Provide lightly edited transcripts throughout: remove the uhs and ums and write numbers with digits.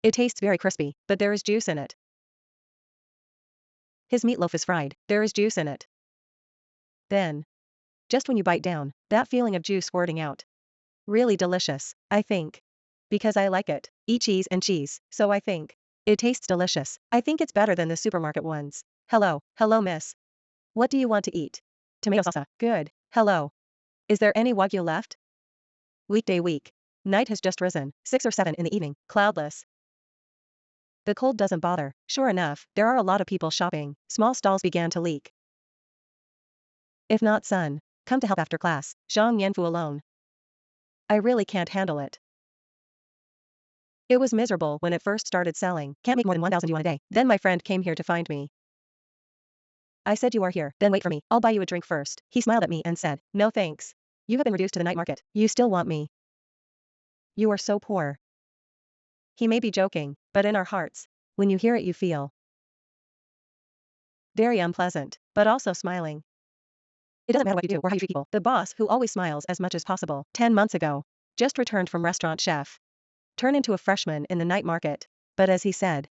It tastes very crispy, but there is juice in it. His meatloaf is fried, there is juice in it. Then, just when you bite down, that feeling of juice squirting out. Really delicious, I think. Because I like it. Eat cheese and cheese, so I think. It tastes delicious. I think it's better than the supermarket ones. Hello, miss. What do you want to eat? Tomato salsa, good. Hello. Is there any wagyu left? Weekday week. Night has just risen, 6 or 7 in the evening, cloudless. The cold doesn't bother. Sure enough, there are a lot of people shopping. Small stalls began to leak. If not son, come to help after class. Zhang Yanfu alone. I really can't handle it. It was miserable when it first started selling. Can't make more than 1,000 yuan a day. Then my friend came here to find me. I said you are here, then wait for me. I'll buy you a drink first. He smiled at me and said, no thanks. You have been reduced to the night market. You still want me. You are so poor. He may be joking, but in our hearts, when you hear it you feel very unpleasant, but also smiling. It doesn't matter what you do or how you treat people. The boss, who always smiles as much as possible, 10 months ago, just returned from restaurant chef. Turn into a freshman in the night market. But as he said,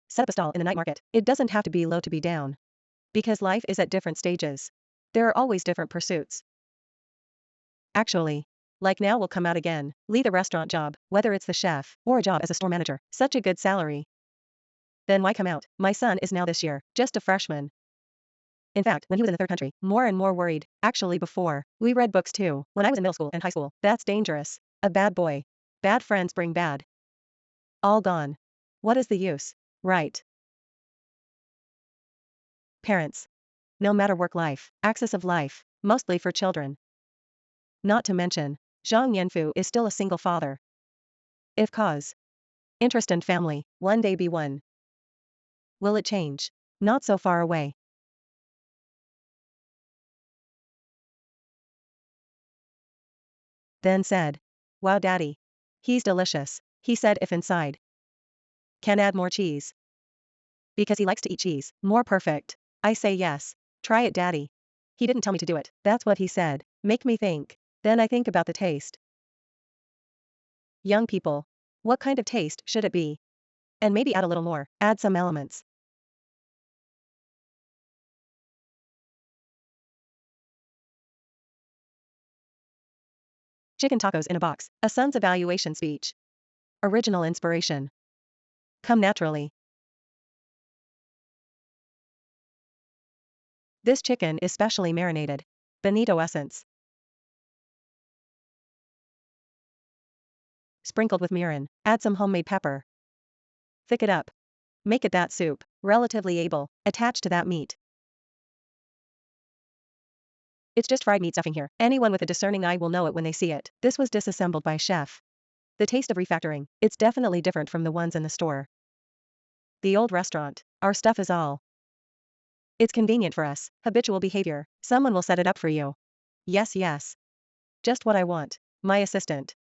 set up a stall in the night market. It doesn't have to be low to be down. Because life is at different stages. There are always different pursuits. Actually, like now will come out again, leave a restaurant job, whether it's the chef, or a job as a store manager, such a good salary. Then why come out? My son is now this year, just a freshman. In fact, when he was in the third country, more and more worried. Actually before, we read books too. When I was in middle school and high school, that's dangerous. A bad boy. Bad friends bring bad. All gone. What is the use? Right. Parents. No matter work life, axis of life, mostly for children. Not to mention, Zhang Yanfu is still a single father. If cause, interest and family, one day be one. Will it change? Not so far away. Then said, wow daddy. He's delicious, he said if inside. Can add more cheese. Because he likes to eat cheese, more perfect. I say yes. Try it daddy. He didn't tell me to do it, that's what he said. Make me think. Then I think about the taste. Young people. What kind of taste should it be? And maybe add a little more, add some elements. Chicken tacos in a box, a son's evaluation speech. Original inspiration. Come naturally. This chicken is specially marinated. Bonito essence. Sprinkled with mirin, add some homemade pepper. Thick it up. Make it that soup, relatively able, attached to that meat. It's just fried meat stuffing here. Anyone with a discerning eye will know it when they see it. This was disassembled by chef. The taste of refactoring, it's definitely different from the ones in the store. The old restaurant, our stuff is all. It's convenient for us, habitual behavior, someone will set it up for you. Yes. Just what I want, my assistant.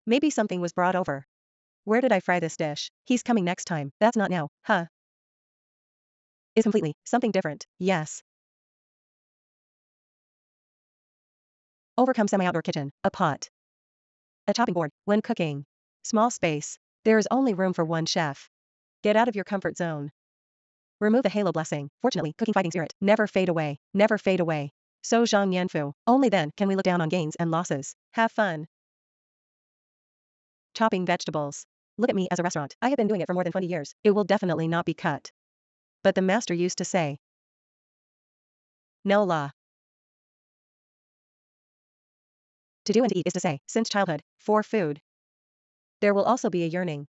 Maybe something was brought over. Where did I fry this dish? He's coming next time, that's not now, huh? Is completely, something different, yes. Overcome semi-outdoor kitchen, a pot. A chopping board, when cooking. Small space. There is only room for one chef. Get out of your comfort zone. Remove the halo blessing. Fortunately, cooking fighting spirit. Never fade away. Never fade away. So Zhang Yanfu. Only then can we look down on gains and losses. Have fun. Chopping vegetables. Look at me as a restaurant. I have been doing it for more than 20 years. It will definitely not be cut. But the master used to say. No law. To do and to eat is to say, since childhood, for food. There will also be a yearning.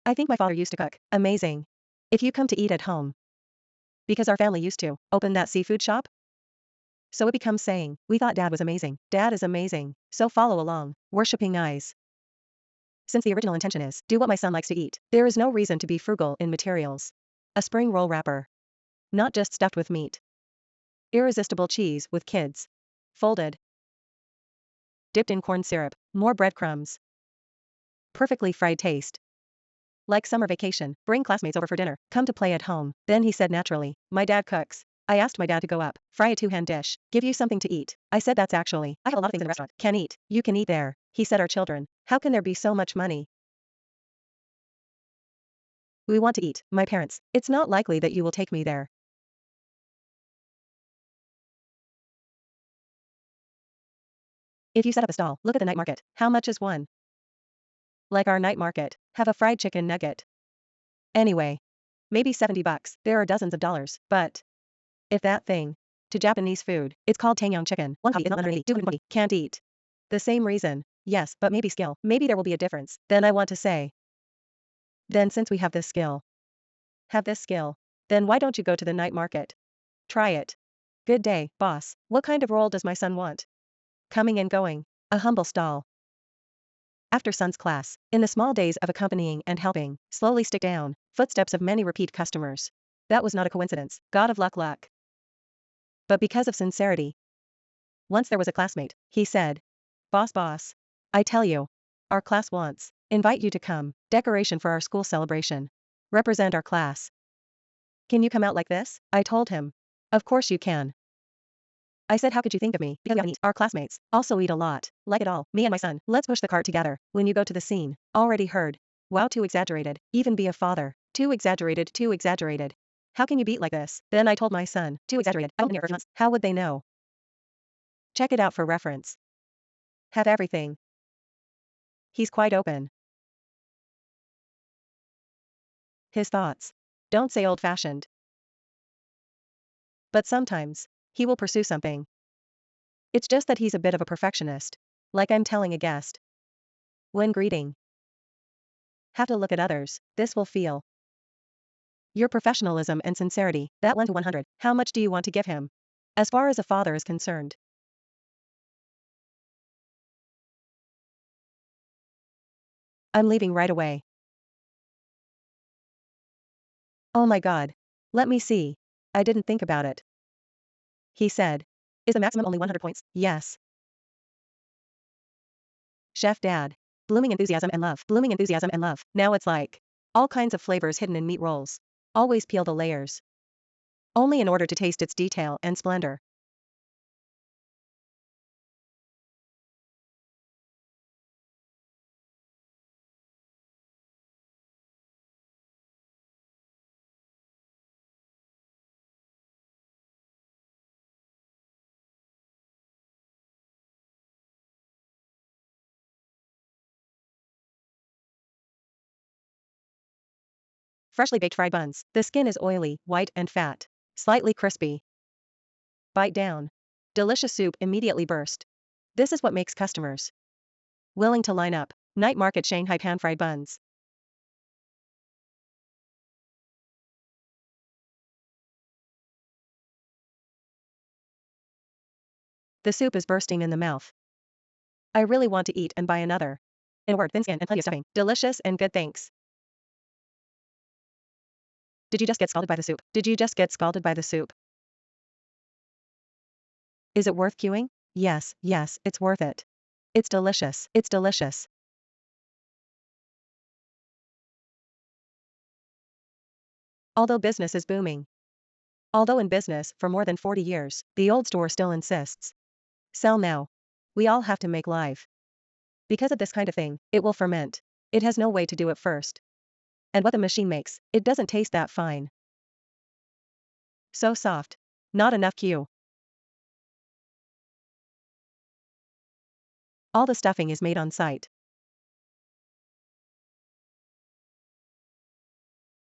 I think my father used to cook. Amazing. If you come to eat at home. Because our family used to open that seafood shop. So it becomes saying, we thought dad was amazing. Dad is amazing. So follow along, worshipping eyes. Since the original intention is, do what my son likes to eat, there is no reason to be frugal in materials. A spring roll wrapper. Not just stuffed with meat. Irresistible cheese with kids. Folded. Dipped in corn syrup, more breadcrumbs. Perfectly fried taste. Like summer vacation, bring classmates over for dinner, come to play at home. Then he said naturally, my dad cooks. I asked my dad to go up, fry a 2-hand dish, give you something to eat. I said that's actually, I have a lot of things in the restaurant, can eat, you can eat there. He said our children, how can there be so much money? We want to eat, my parents. It's not likely that you will take me there. If you set up a stall, look at the night market. How much is one? Like our night market. Have a fried chicken nugget. Anyway. Maybe $70. There are dozens of dollars, but if that thing. To Japanese food, it's called tangyang chicken. One copy is not under 80. 220. Can't eat. The same reason. Yes, but maybe skill. Maybe there will be a difference. Then I want to say. Then since we have this skill. Then why don't you go to the night market? Try it. Good day, boss. What kind of role does my son want? Coming and going. A humble stall. After son's class, in the small days of accompanying and helping, slowly stick down, footsteps of many repeat customers. That was not a coincidence. God of luck. But because of sincerity. Once there was a classmate, he said. Boss. I tell you. Our class wants. Invite you to come. Decoration for our school celebration. Represent our class. Can you come out like this? I told him. Of course you can. I said, how could you think of me? Because we all eat. Our classmates also eat a lot. Like it all. Me and my son. Let's push the cart together. When you go to the scene. Already heard. Wow, too exaggerated. Even be a father. Too exaggerated. How can you beat like this? Then I told my son. Too exaggerated. I won't hear for months. How would they know? Check it out for reference. Have everything. He's quite open. His thoughts. Don't say old-fashioned. But sometimes. He will pursue something. It's just that he's a bit of a perfectionist. Like I'm telling a guest. When greeting. Have to look at others. This will feel. Your professionalism and sincerity, that 1 to 100. How much do you want to give him? As far as a father is concerned. I'm leaving right away. Oh my God. Let me see. I didn't think about it. He said. Is the maximum only 100 points? Yes. Chef Dad. Blooming enthusiasm and love. Now it's like. All kinds of flavors hidden in meat rolls. Always peel the layers. Only in order to taste its detail and splendor. Freshly baked fried buns. The skin is oily, white and fat. Slightly crispy. Bite down. Delicious soup immediately burst. This is what makes customers willing to line up. Night market Shanghai pan-fried buns. The soup is bursting in the mouth. I really want to eat and buy another. In a word, thin skin and plenty of stuffing. Delicious and good, thanks. Did you just get scalded by the soup? Is it worth queuing? Yes, it's worth it. It's delicious. Although business is booming. Although in business for more than 40 years, the old store still insists. Sell now. We all have to make live. Because of this kind of thing, it will ferment. It has no way to do it first. And what the machine makes, it doesn't taste that fine. So soft. Not enough queue. All the stuffing is made on site.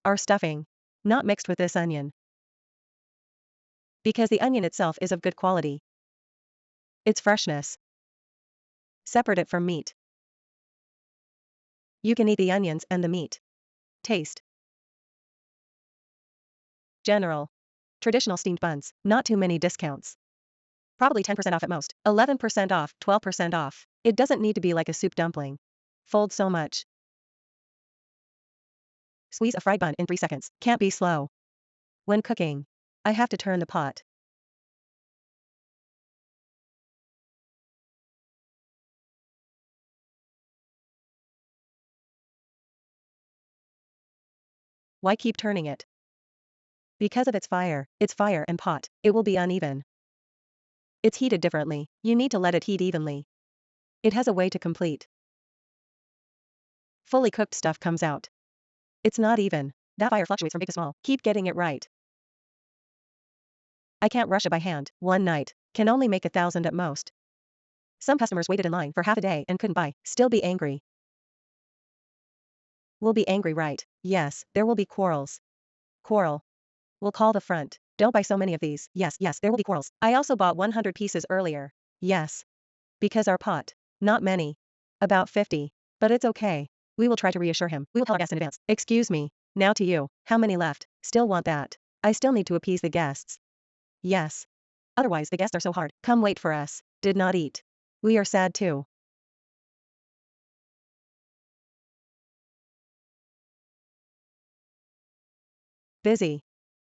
Our stuffing. Not mixed with this onion. Because the onion itself is of good quality. Its freshness. Separate it from meat. You can eat the onions and the meat. Taste. General. Traditional steamed buns, not too many discounts. Probably 10% off at most, 11% off, 12% off. It doesn't need to be like a soup dumpling. Fold so much. Squeeze a fried bun in 3 seconds, can't be slow. When cooking, I have to turn the pot. Why keep turning it? Because of its fire and pot, it will be uneven. It's heated differently, you need to let it heat evenly. It has a way to complete. Fully cooked stuff comes out. It's not even. That fire fluctuates from big to small. Keep getting it right. I can't rush it by hand. One night can only make 1,000 at most. Some customers waited in line for half a day and couldn't buy. Still be angry. We'll be angry, right? Yes, there will be quarrels. Quarrel. We'll call the front. Don't buy so many of these. Yes, there will be quarrels. I also bought 100 pieces earlier. Yes. Because our pot. Not many. About 50. But it's okay. We will try to reassure him. We will tell our guests in advance. Excuse me. Now to you. How many left? Still want that. I still need to appease the guests. Yes. Otherwise the guests are so hard. Come wait for us. Did not eat. We are sad too. Busy.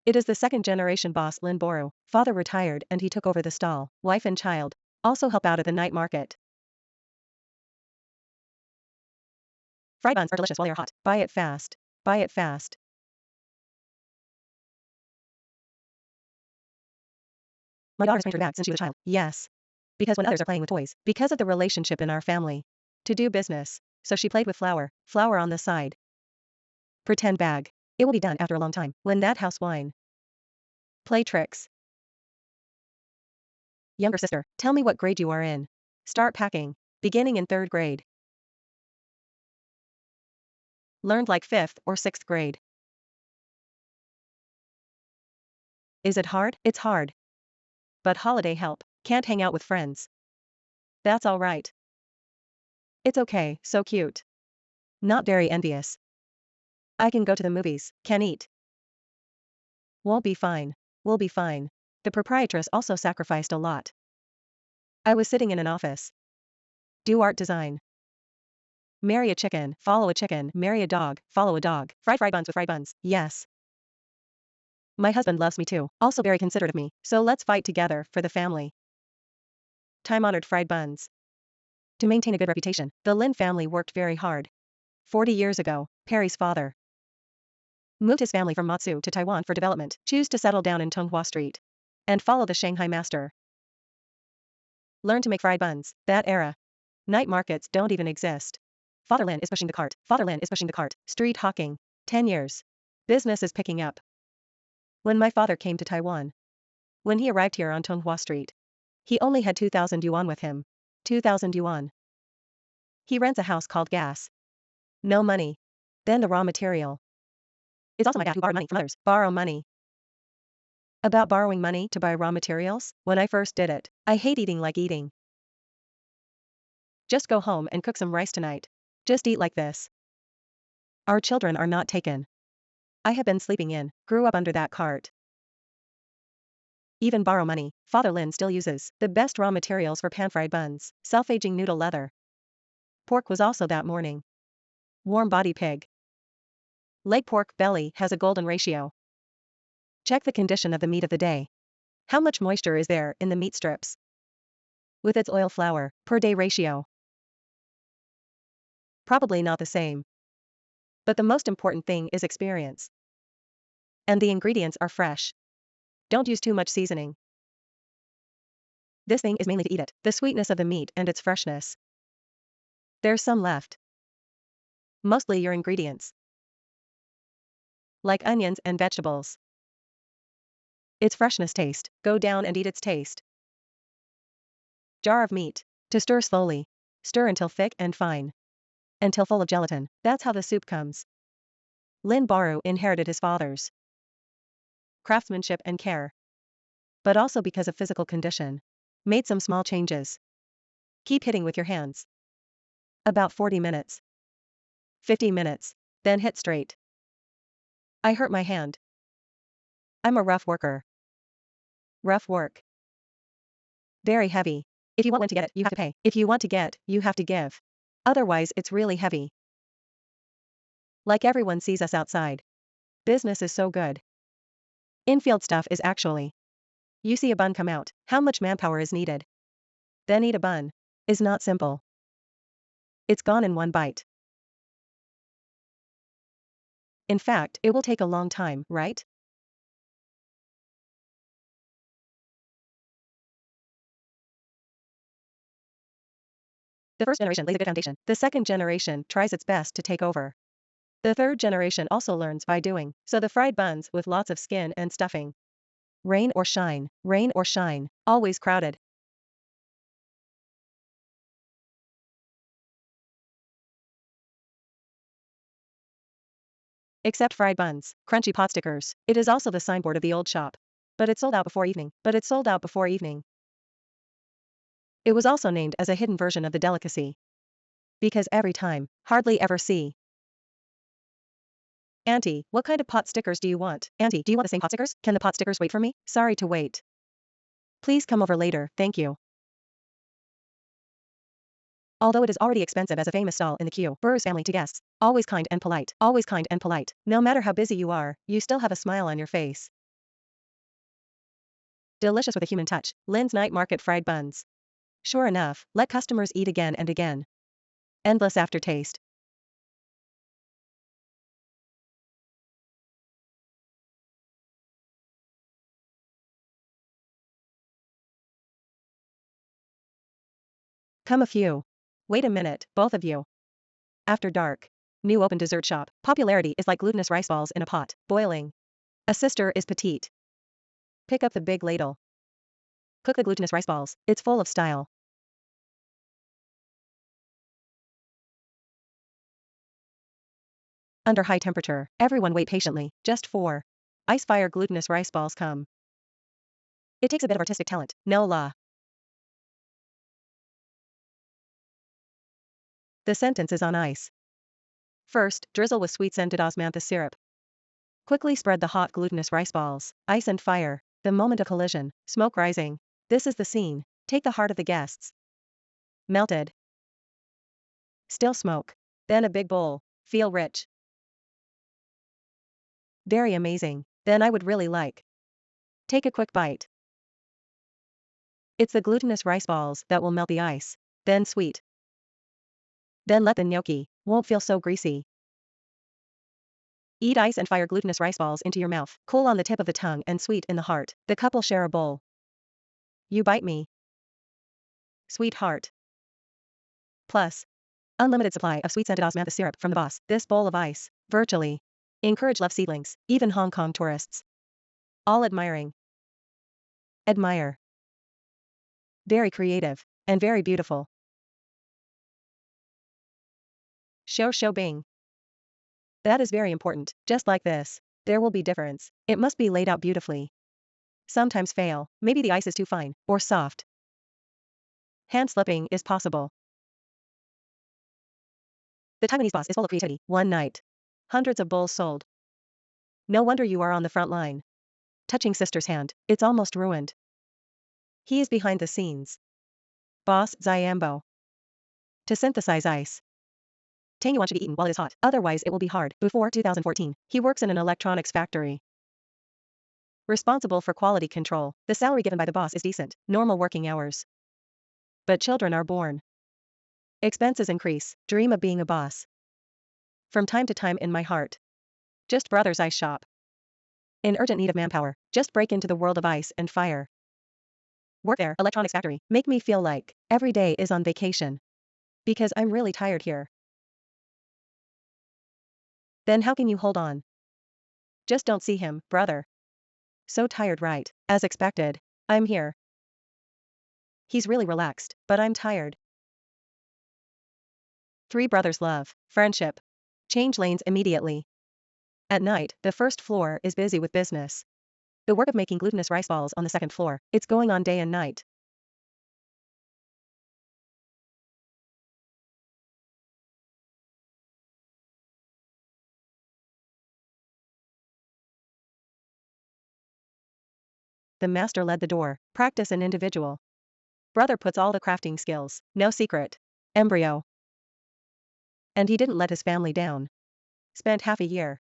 It is the second generation boss Lin Boru. Father retired and he took over the stall. Wife and child also help out at the night market. Fried buns are delicious while they are hot. Buy it fast. Buy it fast. My daughter's painted her bag since she was a child. Yes. Because when others are playing with toys. Because of the relationship in our family. To do business. So she played with flour. Flour on the side. Pretend bag. It will be done after a long time. When that house wine. Play tricks. Younger sister, tell me what grade you are in. Start packing. Beginning in 3rd grade. Learned like 5th or 6th grade. Is it hard? It's hard. But holiday help. Can't hang out with friends. That's all right. It's okay, so cute. Not very envious. I can go to the movies, can eat. Won't be fine. We'll be fine. The proprietress also sacrificed a lot. I was sitting in an office. Do art design. Marry a chicken, follow a chicken, marry a dog, follow a dog. Fried buns with fried buns. Yes. My husband loves me too, also very considerate of me, so let's fight together for the family. Time-honored fried buns. To maintain a good reputation, the Lin family worked very hard. 40 years ago, Perry's father moved his family from Matsu to Taiwan for development, choose to settle down in Tonghua Street, and follow the Shanghai master. Learn to make fried buns. That era. Night markets don't even exist. Father Lin is pushing the cart. Father Lin is pushing the cart. Street hawking. 10 years. Business is picking up. When my father came to Taiwan. When he arrived here on Tonghua Street. He only had 2,000 yuan with him. 2,000 yuan. He rents a house called gas. No money. Then the raw material. It's also my dad who borrowed money from others. Borrow money. About borrowing money to buy raw materials? When I first did it, I hate eating like eating. Just go home and cook some rice tonight. Just eat like this. Our children are not taken. I have been sleeping in, grew up under that cart. Even borrow money, Father Lin still uses the best raw materials for pan-fried buns, self-aging noodle leather. Pork was also that morning. Warm body pig. Leg pork belly has a golden ratio. Check the condition of the meat of the day. How much moisture is there in the meat strips? With its oil flour, per day ratio. Probably not the same. But the most important thing is experience. And the ingredients are fresh. Don't use too much seasoning. This thing is mainly to eat it, the sweetness of the meat and its freshness. There's some left. Mostly your ingredients. Like onions and vegetables. Its freshness taste, go down and eat its taste. Jar of meat. To stir slowly. Stir until thick and fine. Until full of gelatin. That's how the soup comes. Lin Boru inherited his father's craftsmanship and care. But also because of physical condition. Made some small changes. Keep hitting with your hands. About 40 minutes. 50 minutes. Then hit straight. I hurt my hand. I'm a rough worker. Rough work. Very heavy. If you want to get it, you have to pay. If you want to get, you have to give. Otherwise it's really heavy. Like everyone sees us outside. Business is so good. Infield stuff is actually. You see a bun come out, how much manpower is needed? Then eat a bun. Is not simple. It's gone in one bite. In fact, it will take a long time, right? The first generation lays a good foundation. The second generation tries its best to take over. The third generation also learns by doing, so the fried buns with lots of skin and stuffing. Rain or shine, always crowded. Except fried buns, crunchy pot stickers. It is also the signboard of the old shop. But it sold out before evening. It was also named as a hidden version of the delicacy. Because every time, hardly ever see. Auntie, what kind of pot stickers do you want? Auntie, do you want the same pot stickers? Can the pot stickers wait for me? Sorry to wait. Please come over later, thank you. Although it is already expensive as a famous stall in the queue, Burr's family to guests, always kind and polite. No matter how busy you are, you still have a smile on your face. Delicious with a human touch, Lynn's Night Market fried buns. Sure enough, let customers eat again and again. Endless aftertaste. Come a few. Wait a minute, both of you. After dark. New open dessert shop. Popularity is like glutinous rice balls in a pot, boiling. A sister is petite. Pick up the big ladle. Cook the glutinous rice balls, it's full of style. Under high temperature, everyone wait patiently, just 4. Ice fire glutinous rice balls come. It takes a bit of artistic talent, no la. The sentence is on ice. First, drizzle with sweet scented osmanthus syrup. Quickly spread the hot glutinous rice balls, ice and fire, the moment of collision, smoke rising. This is the scene, take the heart of the guests. Melted. Still smoke. Then a big bowl, feel rich. Very amazing, then I would really like. Take a quick bite. It's the glutinous rice balls that will melt the ice, then sweet. Then let the gnocchi, won't feel so greasy. Eat ice and fire glutinous rice balls into your mouth, cool on the tip of the tongue and sweet in the heart. The couple share a bowl. You bite me. Sweetheart. Plus. Unlimited supply of sweet scented osmanthus syrup from the boss. This bowl of ice, virtually. Encourage love seedlings, even Hong Kong tourists. All admiring. Admire. Very creative, and very beautiful. Show bing. That is very important, just like this. There will be difference. It must be laid out beautifully. Sometimes fail, maybe the ice is too fine, or soft. Hand slipping is possible. The Taiwanese boss is full of creativity. One night. Hundreds of bowls sold. No wonder you are on the front line. Touching sister's hand, it's almost ruined. He is behind the scenes. Boss Xiambo. To synthesize ice. Tangyuan should be eaten while it is hot, otherwise it will be hard. Before 2014, he works in an electronics factory. Responsible for quality control, the salary given by the boss is decent, normal working hours. But children are born. Expenses increase, dream of being a boss. From time to time in my heart. Just brothers ice shop. In urgent need of manpower, just break into the world of ice and fire. Work there, electronics factory, make me feel like every day is on vacation. Because I'm really tired here. Then how can you hold on? Just don't see him, brother. So tired, right? As expected. I'm here. He's really relaxed, but I'm tired. 3 brothers love, friendship. Change lanes immediately. At night, the first floor is busy with business. The work of making glutinous rice balls on the second floor, it's going on day and night. The master led the door, practice an individual. Brother puts all the crafting skills, no secret. Embryo. And he didn't let his family down. Spent half a year.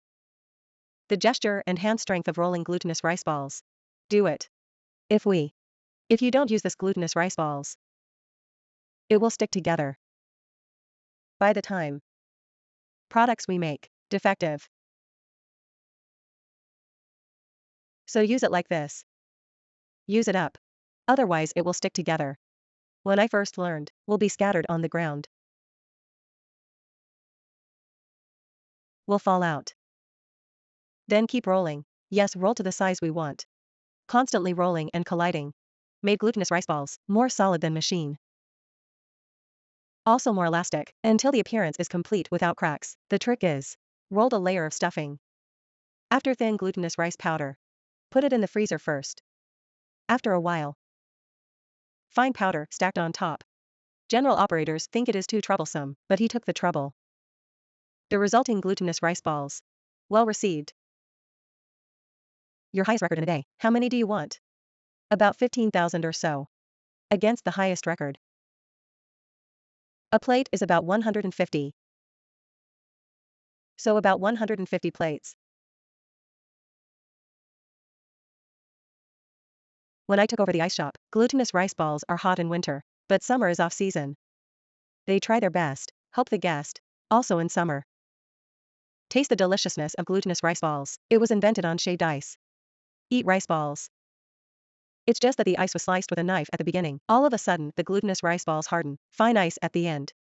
The gesture and hand strength of rolling glutinous rice balls. Do it. If you don't use this glutinous rice balls, it will stick together. By the time products we make, defective. So use it like this. Use it up. Otherwise it will stick together. When I first learned, will be scattered on the ground. will fall out. Then keep rolling. Yes, roll to the size we want. Constantly rolling and colliding made glutinous rice balls more solid than machine. Also more elastic, until the appearance is complete without cracks. The trick is, rolled a layer of stuffing. After thin glutinous rice powder. Put it in the freezer first. After a while, fine powder stacked on top. General operators think it is too troublesome, but he took the trouble. The resulting glutinous rice balls. Well received. Your highest record in a day. How many do you want? About 15,000 or so. Against the highest record. A plate is about 150. So about 150 plates. When I took over the ice shop, glutinous rice balls are hot in winter, but summer is off season. They try their best, help the guest, also in summer. Taste the deliciousness of glutinous rice balls. It was invented on shaved ice. Eat rice balls. It's just that the ice was sliced with a knife at the beginning. All of a sudden, the glutinous rice balls harden, fine ice at the end.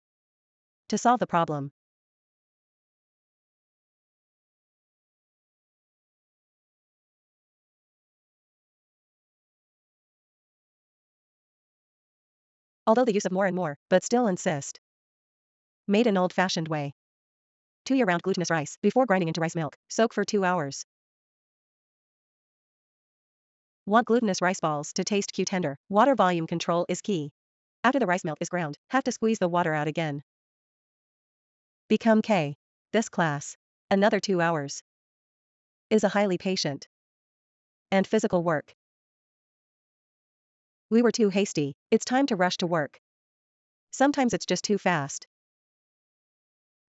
To solve the problem. Although the use of more and more, but still insist. Made an old-fashioned way. 2 year-round glutinous rice, before grinding into rice milk, soak for 2 hours. Want glutinous rice balls to taste tender. Water volume control is key. After the rice milk is ground, have to squeeze the water out again. Become K. This class. Another 2 hours. Is a highly patient and physical work. We were too hasty. It's time to rush to work. Sometimes it's just too fast.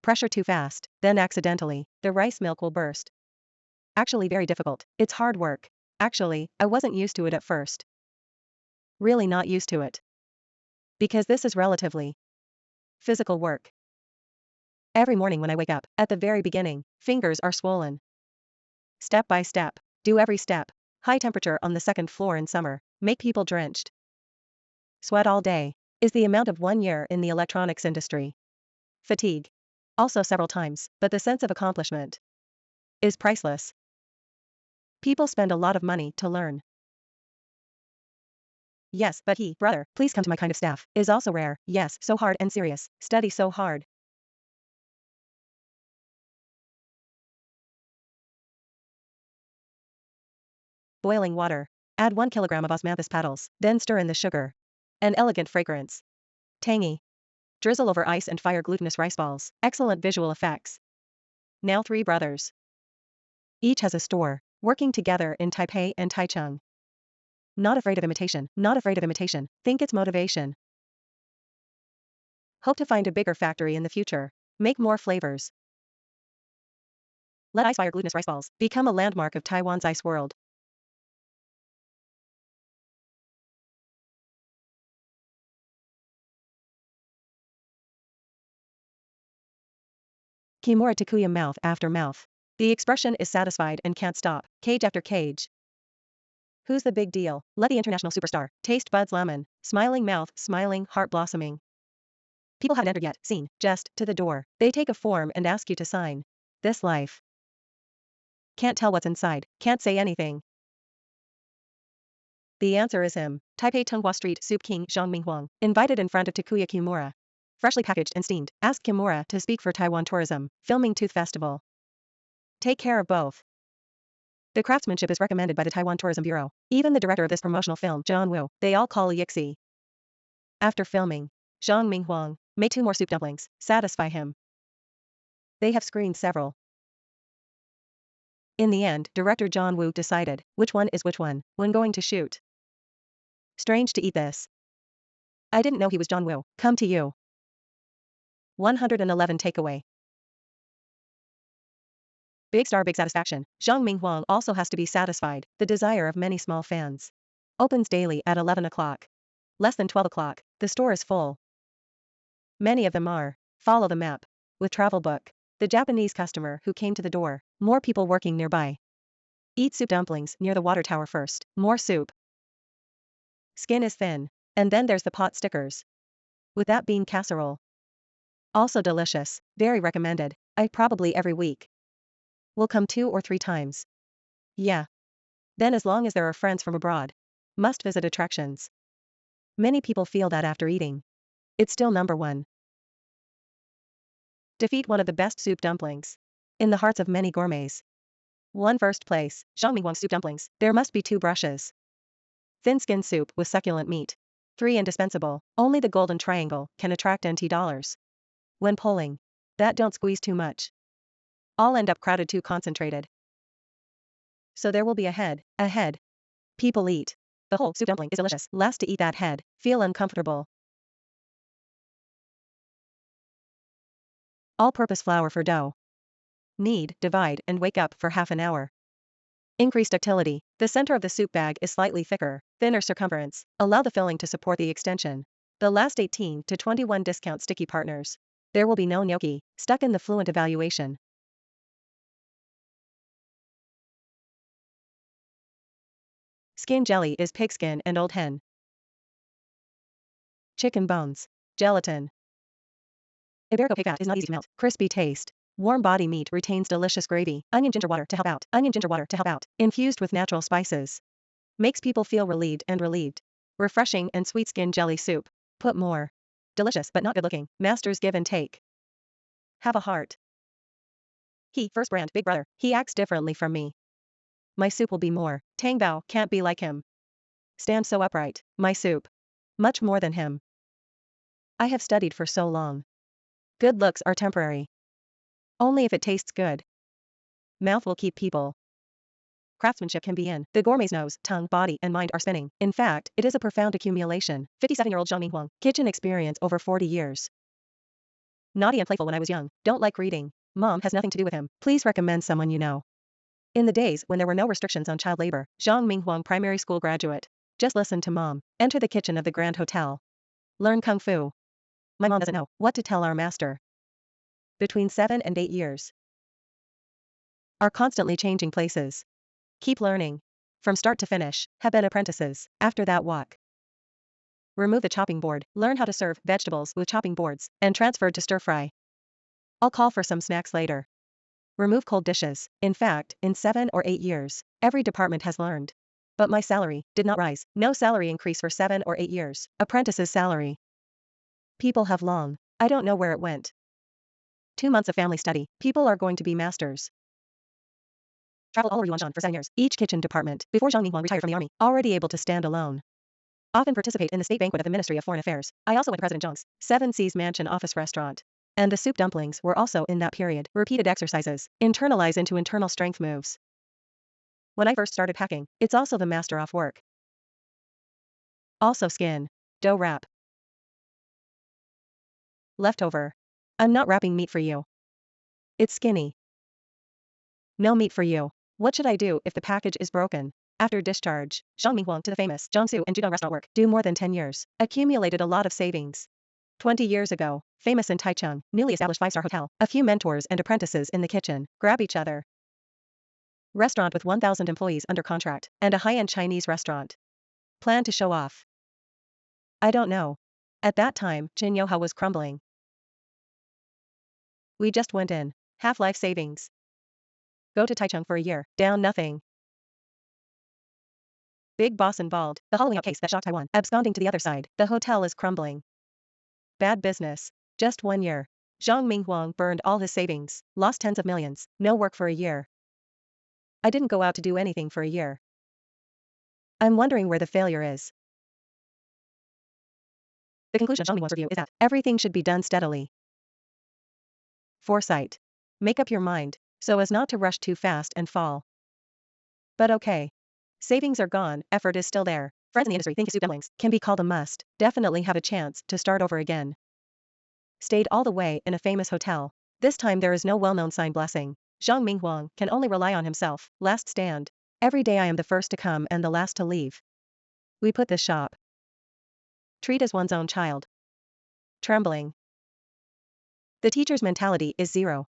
Pressure too fast, then accidentally, the rice milk will burst. Actually very difficult. It's hard work. Actually, I wasn't used to it at first. Really not used to it. Because this is relatively physical work. Every morning when I wake up, at the very beginning, fingers are swollen. Step by step, do every step. High temperature on the second floor in summer, make people drenched. Sweat all day, is the amount of 1 year in the electronics industry. Fatigue. Also several times, but the sense of accomplishment is priceless. People spend a lot of money to learn. Yes, but brother, please come to my kind of staff, is also rare. Yes, so hard and serious, study so hard. Boiling water. Add 1 kilogram of osmanthus petals, then stir in the sugar. An elegant fragrance. Tangy. Drizzle over ice and fire glutinous rice balls. Excellent visual effects. Now 3 brothers. Each has a store, working together in Taipei and Taichung. Not afraid of imitation, not afraid of imitation, think it's motivation. Hope to find a bigger factory in the future. Make more flavors. Let ice fire glutinous rice balls become a landmark of Taiwan's ice world. Kimura Takuya mouth after mouth. The expression is satisfied and can't stop, cage after cage. Who's the big deal? Let the international superstar taste buds lemon, smiling mouth, smiling, heart blossoming. People haven't entered yet, seen, just, to the door. They take a form and ask you to sign. This life. Can't tell what's inside, can't say anything. The answer is him. Taipei Tunghua Street Soup King Zhang Minghuang, invited in front of Takuya Kimura. Freshly packaged and steamed, asked Kimura to speak for Taiwan Tourism, filming Tooth Festival. Take care of both. The craftsmanship is recommended by the Taiwan Tourism Bureau. Even the director of this promotional film, John Woo, they all call Yixi. After filming, Zhang Minghuang, make 2 more soup dumplings, satisfy him. They have screened several. In the end, director John Woo decided which one is which one when going to shoot. Strange to eat this. I didn't know he was John Woo. Come to you. 111 takeaway. Big star, big satisfaction. Zhang Minghuang also has to be satisfied, the desire of many small fans. Opens daily at 11 o'clock. Less than 12 o'clock, the store is full. Many of them are. Follow the map. With travel book. The Japanese customer who came to the door. More people working nearby. Eat soup dumplings near the water tower first. More soup. Skin is thin. And then there's the pot stickers. With that bean casserole. Also delicious. Very recommended. I probably every week. Will come 2 or 3 times. Yeah. Then as long as there are friends from abroad. Must visit attractions. Many people feel that after eating. It's still number 1. Defeat one of the best soup dumplings. In the hearts of many gourmets. 1 first place, Zhangminghuang soup dumplings. There must be 2 brushes. Thin skin soup with succulent meat. 3 indispensable. Only the golden triangle can attract NT dollars. When polling. That don't squeeze too much. All end up crowded too concentrated. So there will be a head. People eat. The whole soup dumpling is delicious. Last to eat that head. Feel uncomfortable. All-purpose flour for dough. Knead, divide, and wake up for half an hour. Increased ductility. The center of the soup bag is slightly thicker, thinner circumference. Allow the filling to support the extension. The last 18 to 21 discount sticky partners. There will be no gnocchi, stuck in the fluent evaluation. Skin jelly is pigskin and old hen. Chicken bones. Gelatin. Iberico pig fat is not easy to melt. Crispy taste. Warm body meat retains delicious gravy. Onion ginger water to help out. Infused with natural spices. Makes people feel relieved. Refreshing and sweet skin jelly soup. Put more. Delicious but not good looking. Masters give and take. Have a heart. He, first brand, big brother. He acts differently from me. My soup will be more. Tang Bao can't be like him. Stand so upright. My soup. Much more than him. I have studied for so long. Good looks are temporary. Only if it tastes good. Mouth will keep people. Craftsmanship can be in. The gourmet's nose, tongue, body, and mind are spinning. In fact, it is a profound accumulation. 57-year-old Zhang Minghuang. Kitchen experience over 40 years. Naughty and playful when I was young. Don't like reading. Mom has nothing to do with him. Please recommend someone you know. In the days when there were no restrictions on child labor, Zhang Minghuang primary school graduate. Just listen to mom. Enter the kitchen of the Grand Hotel. Learn Kung Fu. My mom doesn't know what to tell our master. Between 7 and 8 years. Are constantly changing places. Keep learning. From start to finish, have been apprentices. After that walk. Remove the chopping board. Learn how to serve vegetables with chopping boards, and transferred to stir fry. I'll call for some snacks later. Remove cold dishes. In fact, in 7 or 8 years, every department has learned. But my salary did not rise. No salary increase for 7 or 8 years. Apprentice's salary. People have long. I don't know where it went. 2 months of family study. People are going to be masters. Traveled all over Yuanshan for 7 years. Each kitchen department. Before Zhang Minghuang retired from the army. Already able to stand alone. Often participate in the state banquet of the Ministry of Foreign Affairs. I also went to President Zhang's 7 Seas Mansion office restaurant. And the soup dumplings were also in that period. Repeated exercises. Internalize into internal strength moves. When I first started packing, it's also the master off work. Also skin. Dough wrap. Leftover. I'm not wrapping meat for you. It's skinny. No meat for you. What should I do if the package is broken? After discharge, Zhang Minghuang to the famous Jiangsu and Judong restaurant work. Do more than 10 years. Accumulated a lot of savings. 20 years ago, famous in Taichung, newly established 5-star hotel. A few mentors and apprentices in the kitchen. Grab each other. Restaurant with 1,000 employees under contract, and a high-end Chinese restaurant. Plan to show off. I don't know. At that time, Jinyoha was crumbling. We just went in. Half-life savings. Go to Taichung for a year. Down nothing. Big boss involved. The hollowing out case that shocked Taiwan. Absconding to the other side. The hotel is crumbling. Bad business. Just 1 year. Zhang Minghuang burned all his savings. Lost tens of millions. No work for a year. I didn't go out to do anything for a year. I'm wondering where the failure is. The conclusion of Zhang Minghuang's review is that everything should be done steadily. Foresight. Make up your mind, so as not to rush too fast and fall. But okay. Savings are gone, effort is still there. Friends in the industry think soup dumplings can be called a must. Definitely have a chance to start over again. Stayed all the way in a famous hotel. This time there is no well-known sign blessing. Zhang Minghuang can only rely on himself. Last stand. Every day I am the first to come and the last to leave. We put this shop. Treat as one's own child. Trembling. The teacher's mentality is 0.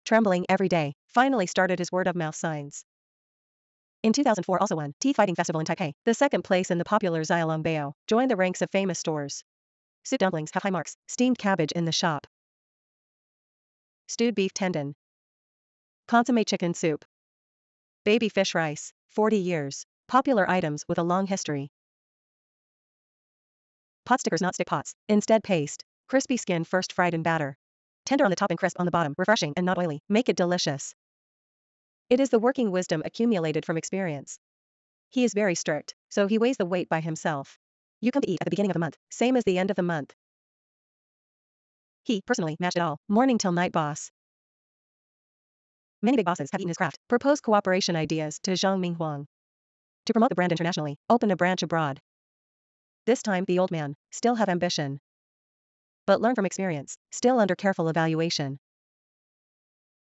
Trembling every day. Finally started his word-of-mouth signs. In 2004 also won Tea Fighting Festival in Taipei. The second place in the popular Xiaolong Bao. Joined the ranks of famous stores. Soup dumplings have high marks. Steamed cabbage in the shop. Stewed beef tendon. Consommé chicken soup. Baby fish rice, 40 years. Popular items with a long history. Pot stickers, not stick pots, instead paste. Crispy skin first fried in batter. Tender on the top and crisp on the bottom, refreshing and not oily. Make it delicious. It is the working wisdom accumulated from experience. He is very strict, so he weighs the weight by himself. You come to eat at the beginning of the month, same as the end of the month. He, personally, matched it all, morning till night boss. Many big bosses have eaten his craft, proposed cooperation ideas to Zhang Minghuang. To promote the brand internationally, open a branch abroad. This time, the old man, still have ambition. But learn from experience, still under careful evaluation.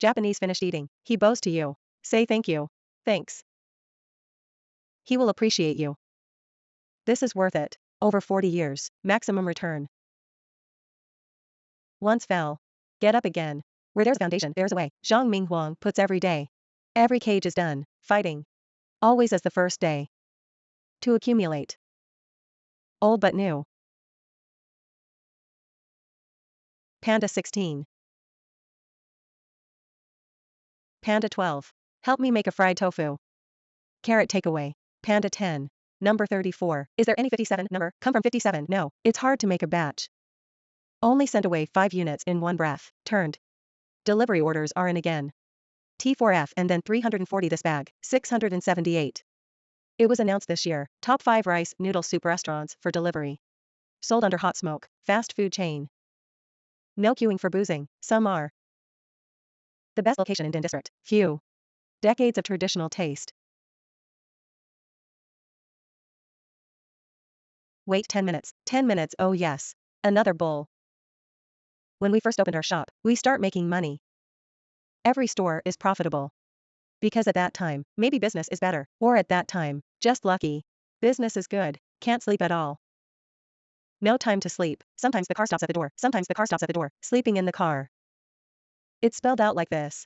Japanese finished eating, he bows to you. Say thank you. Thanks. He will appreciate you. This is worth it. Over 40 years, maximum return. Once fell. Get up again. Where there's a foundation, there's a way. Zhang Minghuang puts every day. Every cage is done, fighting. Always as the first day. To accumulate. Old but new. Panda 16. Panda 12. Help me make a fried tofu. Carrot takeaway. Panda 10. Number 34. Is there any 57 number? Come from 57? No, it's hard to make a batch. Only send away 5 units in one breath. Turned. Delivery orders are in again. T4F and then 340 this bag. 678. It was announced this year. Top 5 rice noodle soup restaurants for delivery. Sold under hot smoke. Fast food chain. No queuing for boozing. Some are. The best location in Din District. Few. Decades of traditional taste. Wait 10 minutes. 10 minutes, oh yes. Another bowl. When we first opened our shop, we start making money. Every store is profitable. Because at that time, maybe business is better, or at that time, just lucky. Business is good, can't sleep at all. No time to sleep, sometimes the car stops at the door, sometimes the car stops at the door, sleeping in the car. It's spelled out like this.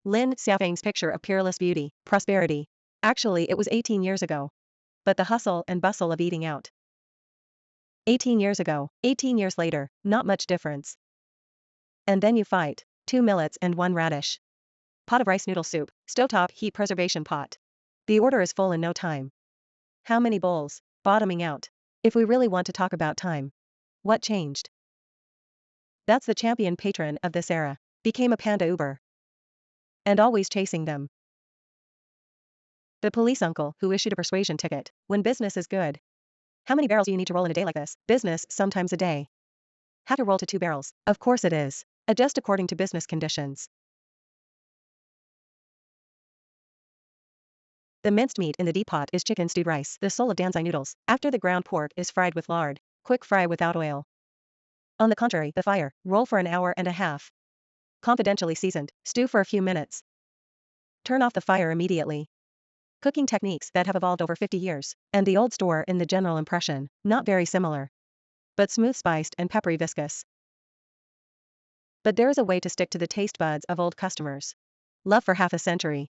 Lin Xiaofeng's picture of peerless beauty, prosperity. Actually, it was 18 years ago. But the hustle and bustle of eating out. 18 years ago, 18 years later, not much difference. And then you fight, 2 millets and 1 radish. Pot of rice noodle soup, stovetop heat preservation pot. The order is full in no time. How many bowls? Bottoming out. If we really want to talk about time. What changed? That's the champion patron of this era. Became a panda Uber. And always chasing them. The police uncle who issued a persuasion ticket. When business is good. How many barrels do you need to roll in a day like this? Business, sometimes a day. Have to roll to 2 barrels. Of course it is. Adjust according to business conditions. The minced meat in the deep pot is chicken stewed rice, the soul of Danzai noodles. After the ground pork is fried with lard. Quick fry without oil. On the contrary, the fire, roll for an hour and a half. Confidentially seasoned, stew for a few minutes. Turn off the fire immediately. Cooking techniques that have evolved over 50 years, and the old store in the general impression, not very similar. But smooth spiced and peppery viscous. But there is a way to stick to the taste buds of old customers. Love for half a century.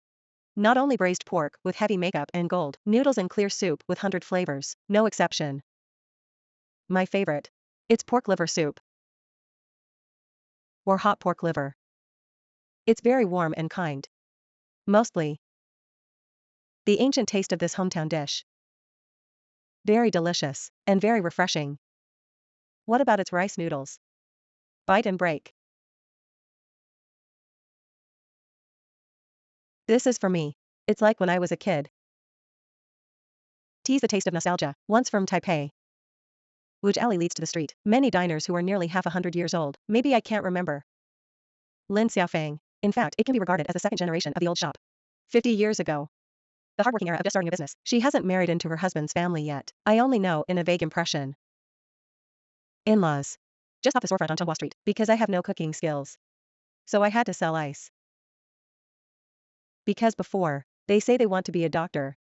Not only braised pork with heavy makeup and gold, noodles and clear soup with 100 flavors, no exception. My favorite. It's pork liver soup. Or hot pork liver. It's very warm and kind. Mostly. The ancient taste of this hometown dish. Very delicious, and very refreshing. What about its rice noodles? Bite and break. This is for me. It's like when I was a kid. Tease the taste of nostalgia, once from Taipei. Which alley leads to the street? Many diners who are nearly half 100 years old, maybe I can't remember. Lin Xiaofeng. In fact, it can be regarded as the second generation of the old shop. 50 years ago. The hardworking era of just starting a business. She hasn't married into her husband's family yet. I only know in a vague impression. In-laws. Just off the storefront on Tonghua Street, because I have no cooking skills. So I had to sell ice. Because before, they say they want to be a doctor.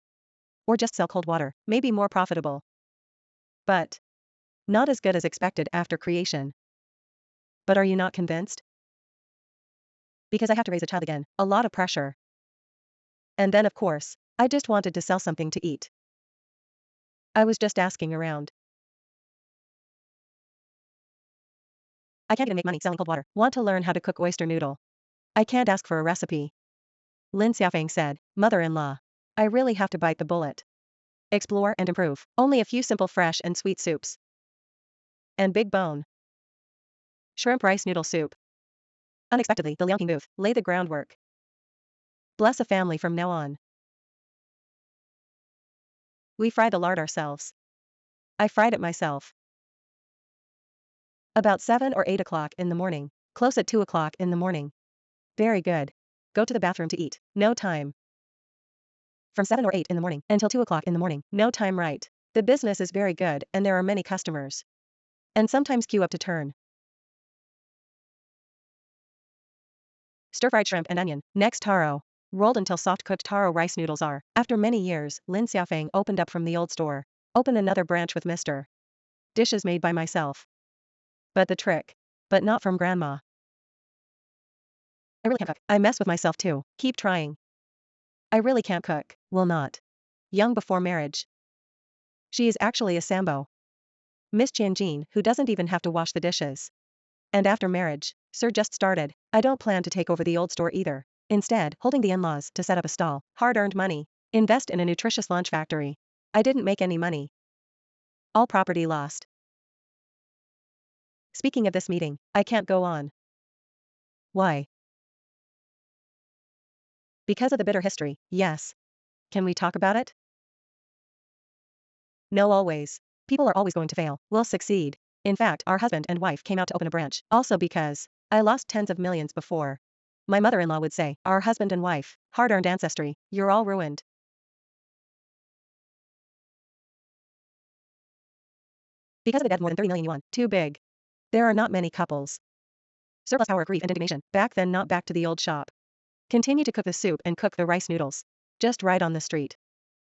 Or just sell cold water, maybe more profitable. But not as good as expected after creation. But are you not convinced? Because I have to raise a child again, a lot of pressure. And then of course, I just wanted to sell something to eat. I was just asking around. I can't even make money selling cold water. Want to learn how to cook oyster noodle. I can't ask for a recipe. Lin Xiaofeng said, mother-in-law. I really have to bite the bullet. Explore and improve. Only a few simple fresh and sweet soups. And big bone. Shrimp rice noodle soup. Unexpectedly, the Liangping booth laid the groundwork. Bless a family from now on. We fry the lard ourselves. I fried it myself. About 7 or 8 o'clock in the morning. Close at 2 o'clock in the morning. Very good. Go to the bathroom to eat. No time. From 7 or 8 in the morning until 2 o'clock in the morning. No time, right? The business is very good and there are many customers. And sometimes queue up to turn. Stir-fried shrimp and onion. Next taro. Rolled until soft-cooked taro rice noodles are. After many years, Lin Xiaofeng opened up from the old store. Open another branch with Mr. Dishes made by myself. But the trick. But not from grandma. I really can't cook. I mess with myself too. Keep trying. I really can't cook. Will not. Young before marriage. She is actually a Sambo. Miss Tianjin, who doesn't even have to wash the dishes. And after marriage, Sir just started. I don't plan to take over the old store either. Instead, holding the in-laws to set up a stall. Hard-earned money. Invest in a nutritious lunch factory. I didn't make any money. All property lost. Speaking of this meeting, I can't go on. Why? Because of the bitter history, yes. Can we talk about it? No, always. People are always going to fail. We'll succeed. In fact, our husband and wife came out to open a branch. Also because I lost tens of millions before. My mother-in-law would say, our husband and wife, hard-earned ancestry, you're all ruined. Because of the debt more than 30 million yuan, too big. There are not many couples. Surplus power, grief and indignation. Back then, not back to the old shop. Continue to cook the soup and cook the rice noodles. Just right on the street.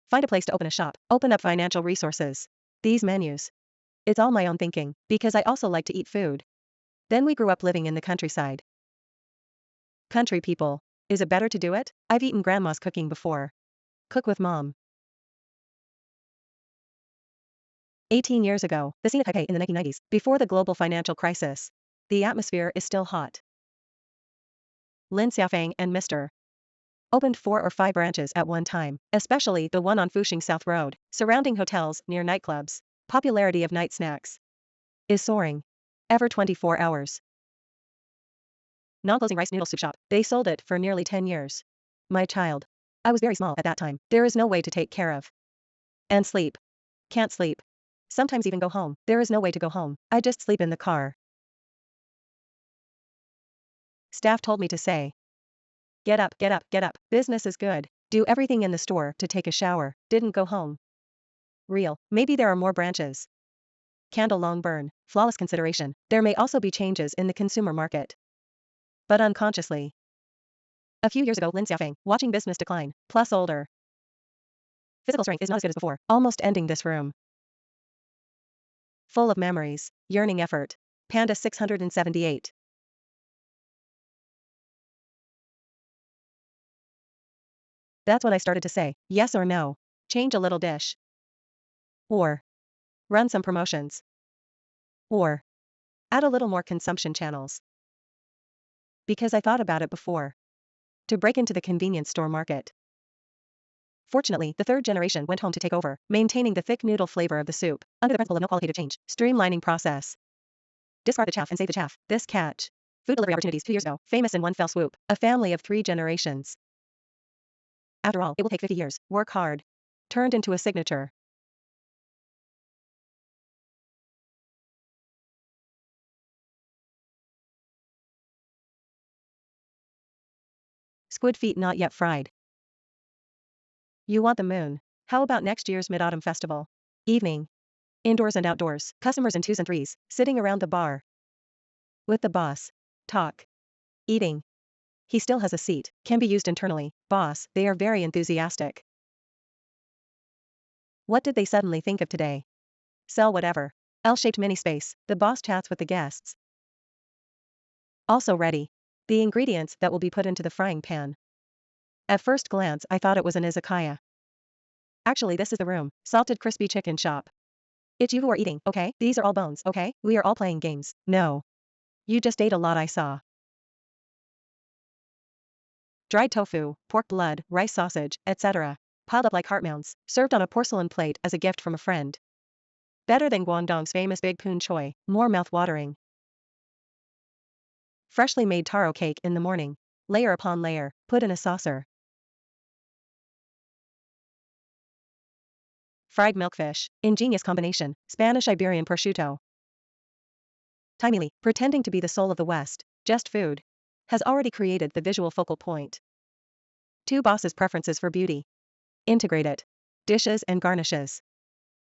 Find a place to open a shop. Open up financial resources. These menus. It's all my own thinking, because I also like to eat food. Then we grew up living in the countryside. Country people. Is it better to do it? I've eaten grandma's cooking before. Cook with mom. 18 years ago, the scene at Taipei in the 1990s, before the global financial crisis. The atmosphere is still hot. Lin Xiaofeng and Mr. opened 4 or 5 branches at one time, especially the one on Fuxing South Road, surrounding hotels near nightclubs. Popularity of night snacks is soaring. Ever 24 hours. Non-closing rice noodle soup shop. They sold it for nearly 10 years. My child. I was very small at that time. There is no way to take care of. And sleep. Can't sleep. Sometimes even go home. There is no way to go home. I just sleep in the car. Staff told me to say. Get up, get up, get up. Business is good. Do everything in the store to take a shower. Didn't go home. Real. Maybe there are more branches. Candle long burn. Flawless consideration. There may also be changes in the consumer market. But unconsciously. A few years ago, Lin Xiaofeng, watching business decline, plus older. Physical strength is not as good as before, almost ending this room. Full of memories, yearning effort. Panda 678. That's when I started to say, yes or no. Change a little dish. Or run some promotions. Or add a little more consumption channels. Because I thought about it before. To break into the convenience store market. Fortunately, the third generation went home to take over, maintaining the thick noodle flavor of the soup, under the principle of no qualitative change, streamlining process. Discard the chaff and save the chaff. This catch. Food delivery opportunities 2 years ago, famous in one fell swoop, a family of 3 generations. After all, it will take 50 years, work hard. Turned into a signature. Squid feet not yet fried. You want the moon. How about next year's Mid-Autumn Festival? Evening. Indoors and outdoors, customers in 2s and 3s, sitting around the bar. With the boss. Talk. Eating. He still has a seat, can be used internally. Boss, they are very enthusiastic. What did they suddenly think of today? Sell whatever. L-shaped mini space, the boss chats with the guests. Also ready. The ingredients that will be put into the frying pan. At first glance, I thought it was an izakaya. Actually, this is the room, salted crispy chicken shop. It's you who are eating, okay? These are all bones, okay? We are all playing games. No. You just ate a lot, I saw. dried tofu, pork blood, rice sausage, etc., piled up like heart mounds, served on a porcelain plate as a gift from a friend. Better than Guangdong's famous Big Poon Choi, more mouth-watering. Freshly made taro cake in the morning, layer upon layer, put in a saucer. Fried milkfish, ingenious combination, Spanish-Iberian prosciutto. Timely, pretending to be the soul of the West, just food, has already created the visual focal point. Two bosses' preferences for beauty. Integrate it. Dishes and garnishes.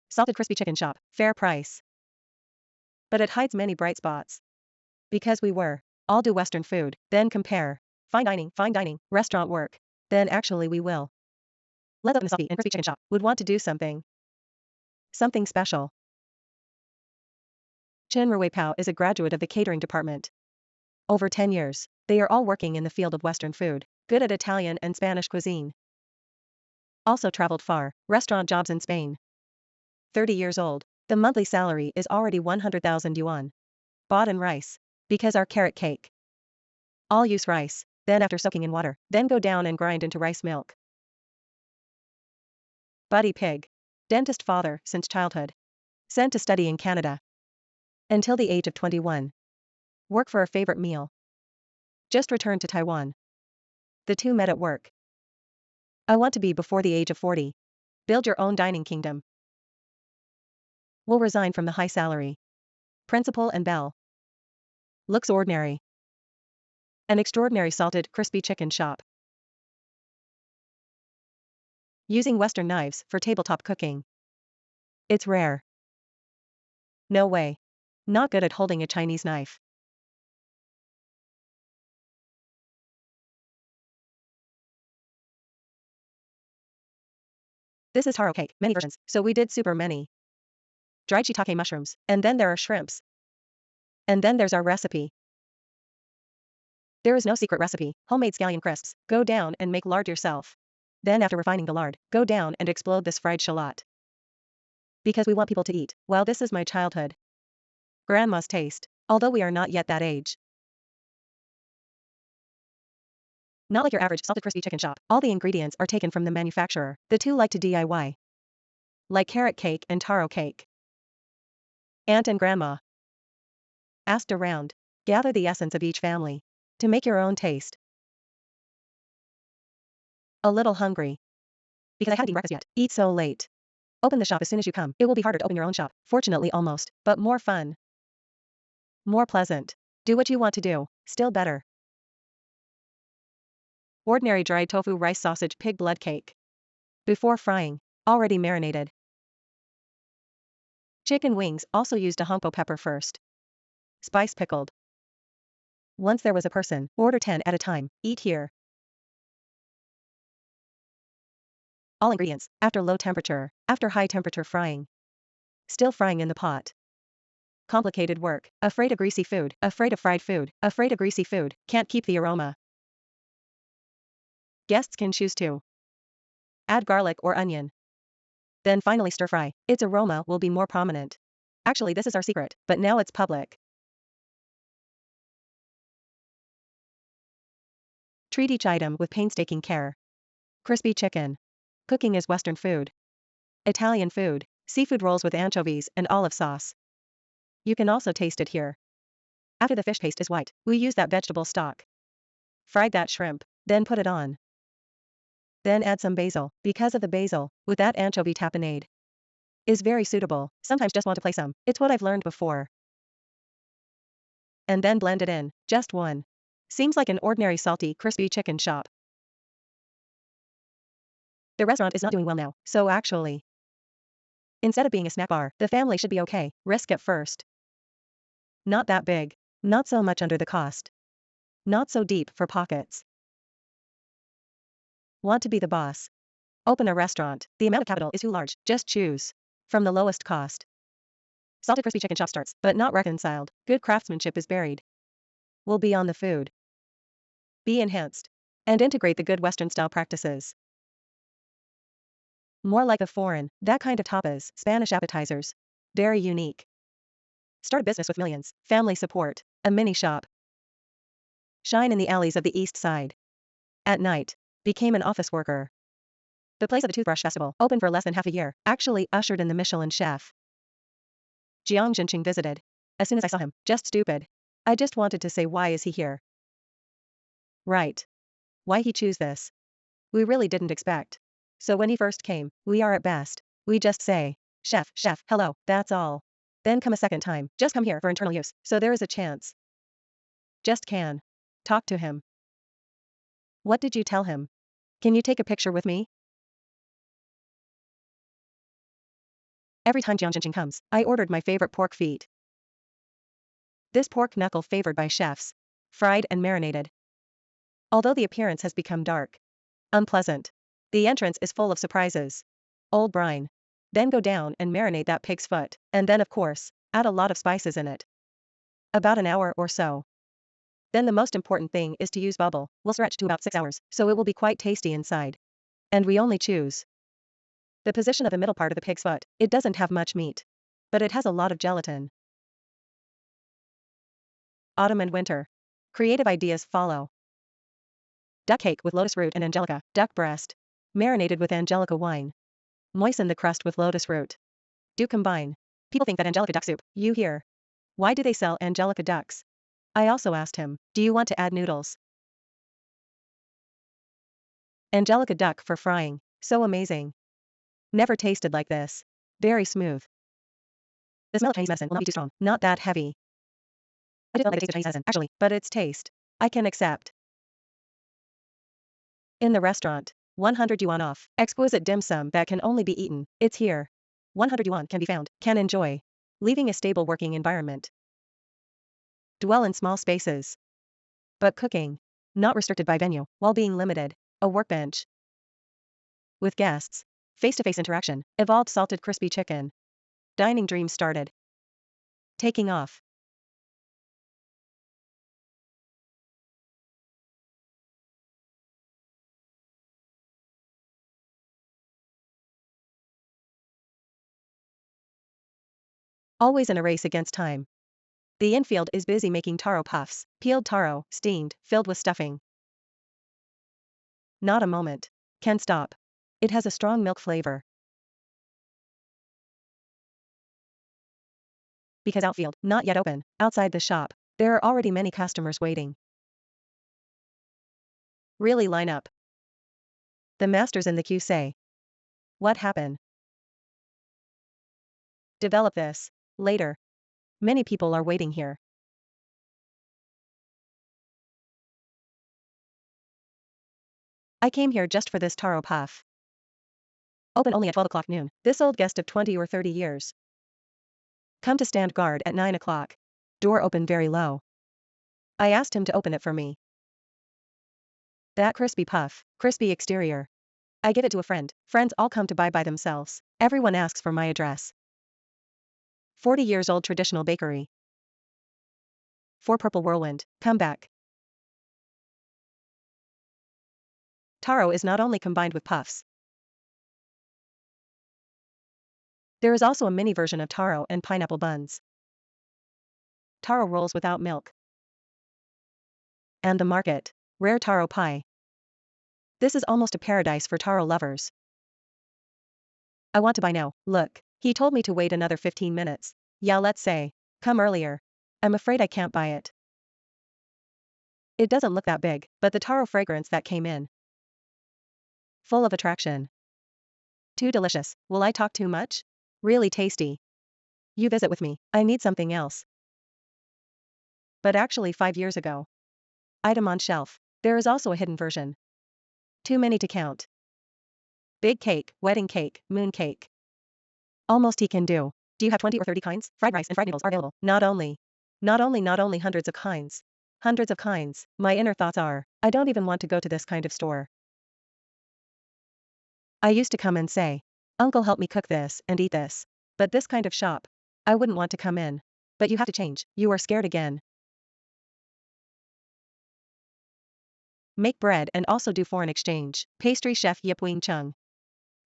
Salted crispy chicken shop, fair price. But it hides many bright spots. Because we were all do Western food, then compare. Fine dining, restaurant work. Then actually we will. Let the Eng and crispy chicken shop would want to do something special. Chen Rui Pao is a graduate of the catering department. Over 10 years, they are all working in the field of Western food, good at Italian and Spanish cuisine. Also traveled far, restaurant jobs in Spain. 30 years old, the monthly salary is already 100,000 yuan. Bought in rice. Because our carrot cake. All use rice, then after soaking in water, then go down and grind into rice milk. Buddy pig. Dentist father since childhood. Sent to study in Canada. Until the age of 21. Work for a favorite meal. Just returned to Taiwan. The two met at work. I want to be before the age of 40. Build your own dining kingdom. Will resign from the high salary. Principal and Bell. Looks ordinary. An extraordinary salted, crispy chicken shop. Using Western knives for tabletop cooking. It's rare. No way. Not good at holding a Chinese knife. This is taro cake, many versions, so we did super many. Dried shiitake mushrooms, and then there are shrimps. And then there's our recipe. There is no secret recipe, homemade scallion crisps, go down and make lard yourself. Then after refining the lard, go down and explode this fried shallot. Because we want people to eat, well this is my childhood. Grandma's taste, although we are not yet that age. Not like your average salted crispy chicken shop, all the ingredients are taken from the manufacturer, the two like to DIY. Like carrot cake and taro cake. Aunt and grandma. Asked around, gather the essence of each family. To make your own taste. A little hungry. Because I haven't eaten breakfast yet. Eat so late. Open the shop as soon as you come. It will be harder to open your own shop, fortunately almost, but more fun. More pleasant. Do what you want to do, still better. Ordinary dried tofu rice sausage pig blood cake. Before frying, already marinated. Chicken wings also used a humpo pepper first. Spice pickled. Once there was a person, order 10 at a time, eat here. All ingredients, after low temperature, after high temperature frying. Still frying in the pot. Complicated work, afraid of greasy food, afraid of fried food, afraid of greasy food, can't keep the aroma. Guests can choose to add garlic or onion. Then finally stir fry, its aroma will be more prominent. Actually this is our secret, but now it's public. Treat each item with painstaking care. Crispy chicken. Cooking is Western food. Italian food, seafood rolls with anchovies and olive sauce. You can also taste it here. After the fish paste is white, we use that vegetable stock. Fried that shrimp, then put it on. Then add some basil, because of the basil, with that anchovy tapenade. Is very suitable, sometimes just want to play some, it's what I've learned before. And then blend it in, just one. Seems like an ordinary salty, crispy chicken shop. The restaurant is not doing well now, so actually. Instead of being a snack bar, the family should be okay, risk at first. Not that big. Not so much under the cost. Not so deep for pockets. Want to be the boss? Open a restaurant, the amount of capital is too large, just choose. From the lowest cost. Salted crispy chicken shop starts, but not reconciled, good craftsmanship is buried. Will be on the food. Be enhanced. And integrate the good Western style practices. More like a foreign, that kind of tapas, Spanish appetizers. Very unique. Start a business with millions, family support, a mini shop. Shine in the alleys of the East Side. At night, became an office worker. The place of the Toothbrush Festival, open for less than half a year, actually ushered in the Michelin chef. Jiang Jinqing visited. As soon as I saw him, just stupid. I just wanted to say, why is he here? Right. Why he choose this? We really didn't expect. So when he first came, we are at best. We just say, chef, hello, that's all. Then come a second time, just come here for internal use, so there is a chance. Just can. Talk to him. What did you tell him? Can you take a picture with me? Every time Jiang Jinqing comes, I ordered my favorite pork feet. This pork knuckle favored by chefs. Fried and marinated. Although the appearance has become dark. Unpleasant. The entrance is full of surprises. Old brine. Then go down and marinate that pig's foot, and then of course, add a lot of spices in it. About an hour or so. Then the most important thing is to use bubble, will stretch to about 6 hours, so it will be quite tasty inside. And we only choose the position of the middle part of the pig's foot. It doesn't have much meat, but it has a lot of gelatin. Autumn and winter. Creative ideas follow. Duck cake with lotus root and angelica, duck breast. Marinated with angelica wine. Moisten the crust with lotus root. Do combine. People think that angelica duck soup, you hear. Why do they sell angelica ducks? I also asked him, do you want to add noodles? Angelica duck for frying, so amazing. Never tasted like this. Very smooth. The smell of Chinese medicine will not be too strong, not that heavy. I didn't like the taste of Chinese medicine, actually, but its taste, I can accept. In the restaurant, 100 yuan off, exquisite dim sum that can only be eaten, it's here. 100 yuan can be found, can enjoy. Leaving a stable working environment. Dwell in small spaces. But cooking, not restricted by venue, while being limited, a workbench. With guests, face-to-face interaction, evolved salted crispy chicken. Dining dreams started. Taking off. Always in a race against time. The infield is busy making taro puffs, peeled taro, steamed, filled with stuffing. Not a moment. Can stop. It has a strong milk flavor. Because outfield, not yet open, outside the shop, there are already many customers waiting. Really line up. The masters in the queue say. What happened? Develop this. Later. Many people are waiting here. I came here just for this taro puff. Open only at 12 o'clock noon. This old guest of 20 or 30 years. Come to stand guard at 9 o'clock. Door open very low. I asked him to open it for me. That crispy puff, crispy exterior. I give it to a friend. Friends all come to buy by themselves. Everyone asks for my address. 40 years old traditional bakery. For Purple Whirlwind, come back. Taro is not only combined with puffs. There is also a mini version of taro and pineapple buns. Taro rolls without milk. And the market. Rare taro pie. This is almost a paradise for taro lovers. I want to buy now, look. He told me to wait another 15 minutes. Yeah, let's say. Come earlier. I'm afraid I can't buy it. It doesn't look that big, but the taro fragrance that came in. Full of attraction. Too delicious. Will I talk too much? Really tasty. You visit with me. I need something else. But actually 5 years ago. Item on shelf. There is also a hidden version. Too many to count. Big cake, wedding cake, moon cake. Almost he can do. Do you have 20 or 30 kinds? Fried rice and fried noodles are available. Not only hundreds of kinds. Hundreds of kinds. My inner thoughts are, I don't even want to go to this kind of store. I used to come and say, Uncle, help me cook this and eat this. But this kind of shop, I wouldn't want to come in. But you have to change. You are scared again. Make bread and also do foreign exchange. Pastry chef Yip Wing Chung.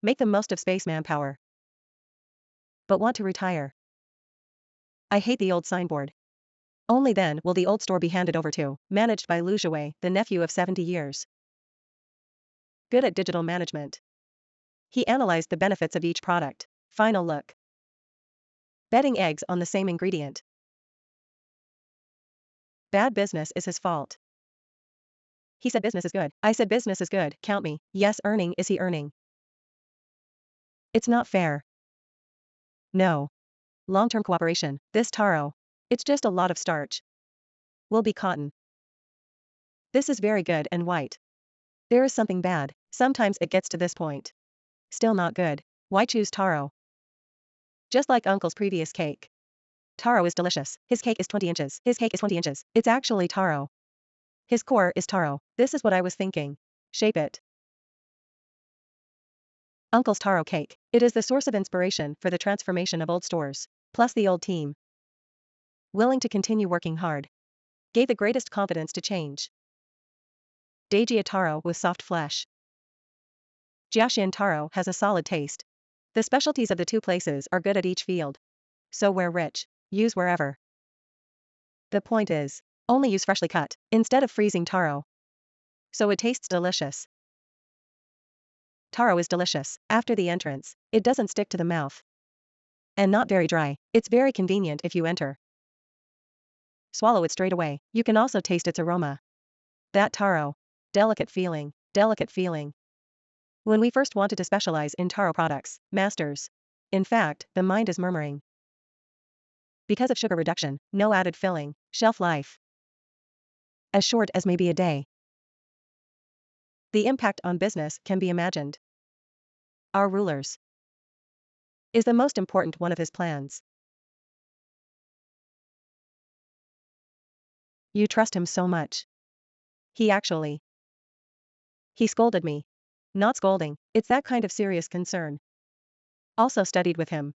Make the most of space manpower. But want to retire. I hate the old signboard. Only then will the old store be handed over to, managed by Lu Zhiwei, the nephew of 70 years. Good at digital management. He analyzed the benefits of each product. Final look. Betting eggs on the same ingredient. Bad business is his fault. He said business is good. I said business is good. Count me. Yes, earning. Is he earning? It's not fair. No. Long-term cooperation. This taro. It's just a lot of starch. Will be cotton. This is very good and white. There is something bad. Sometimes it gets to this point. Still not good. Why choose taro? Just like Uncle's previous cake. Taro is delicious. His cake is 20 inches. His cake is 20 inches. It's actually taro. His core is taro. This is what I was thinking. Shape it. Uncle's taro cake. It is the source of inspiration for the transformation of old stores. Plus the old team. Willing to continue working hard. Gave the greatest confidence to change. Daijia taro with soft flesh. Jiaxian taro has a solid taste. The specialties of the two places are good at each field. So where rich, use wherever. The point is, only use freshly cut, instead of freezing taro. So it tastes delicious. Taro is delicious. After the entrance, it doesn't stick to the mouth. And not very dry. It's very convenient if you enter. Swallow it straight away. You can also taste its aroma. That taro. Delicate feeling, delicate feeling. When we first wanted to specialize in taro products, masters. In fact, the mind is murmuring. Because of sugar reduction, no added filling, shelf life. As short as maybe a day. The impact on business can be imagined. Our rulers. Is the most important one of his plans. You trust him so much. He actually. He scolded me. Not scolding, it's that kind of serious concern. Also studied with him.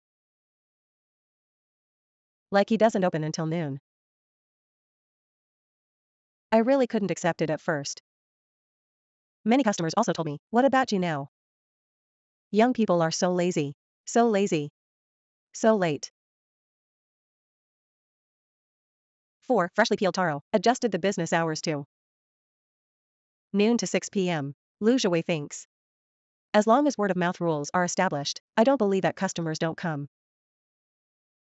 Like he doesn't open until noon. I really couldn't accept it at first. Many customers also told me, what about you now? Young people are so lazy. So lazy. So late. 4. Freshly peeled taro. Adjusted the business hours to noon to 6 p.m. Lu Zhiwei thinks. As long as word-of-mouth rules are established, I don't believe that customers don't come.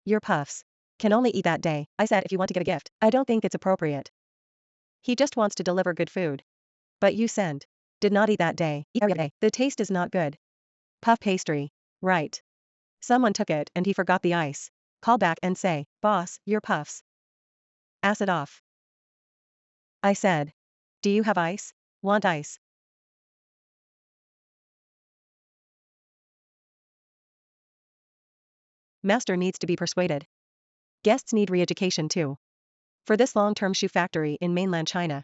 Your puffs. Can only eat that day. I said if you want to give a gift, I don't think it's appropriate. He just wants to deliver good food. But you send. Did not eat that day. Eat every day. The taste is not good. Puff pastry. Right. Someone took it and he forgot the ice. Call back and say, boss, your puffs. Acid off. I said. Do you have ice? Want ice? Master needs to be persuaded. Guests need re-education too. For this long-term shoe factory in mainland China.